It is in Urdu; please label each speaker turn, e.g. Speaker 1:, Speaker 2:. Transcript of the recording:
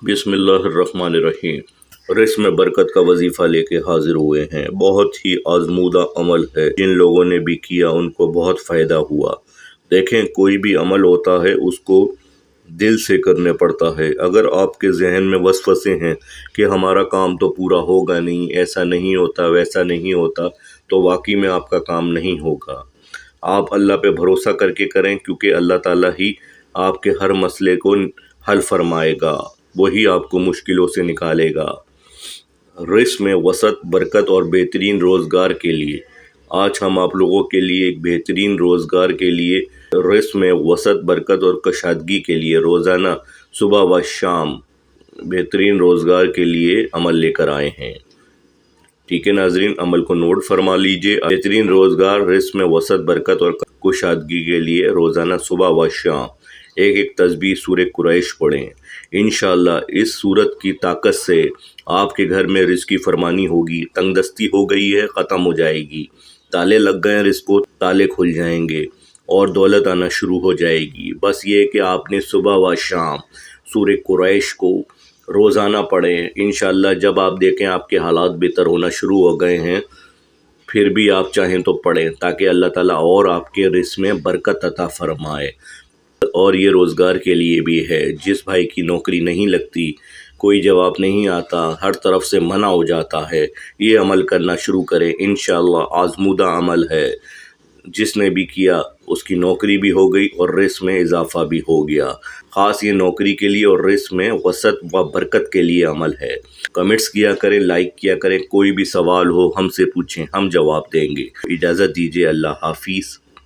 Speaker 1: بسم اللہ الرحمن الرحیم۔ رزق میں برکت کا وظیفہ لے کے حاضر ہوئے ہیں۔ بہت ہی آزمودہ عمل ہے، جن لوگوں نے بھی کیا ان کو بہت فائدہ ہوا۔ دیکھیں، کوئی بھی عمل ہوتا ہے اس کو دل سے کرنے پڑتا ہے۔ اگر آپ کے ذہن میں وسوسے ہیں کہ ہمارا کام تو پورا ہوگا نہیں، ایسا نہیں ہوتا، ویسا نہیں ہوتا، تو واقعی میں آپ کا کام نہیں ہوگا۔ آپ اللہ پہ بھروسہ کر کے کریں، کیونکہ اللہ تعالیٰ ہی آپ کے ہر مسئلے کو حل فرمائے گا، وہی آپ کو مشکلوں سے نکالے گا۔ رزق میں وسعت، برکت اور بہترین روزگار کے لیے آج ہم آپ لوگوں کے لیے ایک بہترین روزگار کے لیے، رزق میں وسعت، برکت اور کشادگی کے لیے روزانہ صبح و شام بہترین روزگار کے لیے عمل لے کر آئے ہیں۔ ٹھیک ہے ناظرین، عمل کو نوٹ فرما لیجئے۔ بہترین روزگار، رزق میں وسعت، برکت اور کشادگی کے لیے روزانہ صبح و شام ایک تسبیح سورہ قریش پڑھیں۔ انشاءاللہ اس سورت کی طاقت سے آپ کے گھر میں رزق کی فرمانی ہوگی۔ تنگ دستی ہو گئی ہے، ختم ہو جائے گی۔ تالے لگ گئے رزق کو، تالے کھل جائیں گے اور دولت آنا شروع ہو جائے گی۔ بس یہ کہ آپ نے صبح و شام سورہ قریش کو روزانہ پڑھیں۔ انشاءاللہ جب آپ دیکھیں آپ کے حالات بہتر ہونا شروع ہو گئے ہیں، پھر بھی آپ چاہیں تو پڑھیں، تاکہ اللہ تعالیٰ اور آپ کے رزق میں برکت عطا فرمائے۔ اور یہ روزگار کے لیے بھی ہے۔ جس بھائی کی نوکری نہیں لگتی، کوئی جواب نہیں آتا، ہر طرف سے منع ہو جاتا ہے، یہ عمل کرنا شروع کرے۔ انشاءاللہ آزمودہ عمل ہے، جس نے بھی کیا اس کی نوکری بھی ہو گئی اور رزق میں اضافہ بھی ہو گیا۔ خاص یہ نوکری کے لیے اور رزق میں وسعت و برکت کے لیے عمل ہے۔ کمنٹس کیا کریں، لائک کیا کریں، کوئی بھی سوال ہو ہم سے پوچھیں، ہم جواب دیں گے۔ اجازت دیجیے، اللہ حافظ۔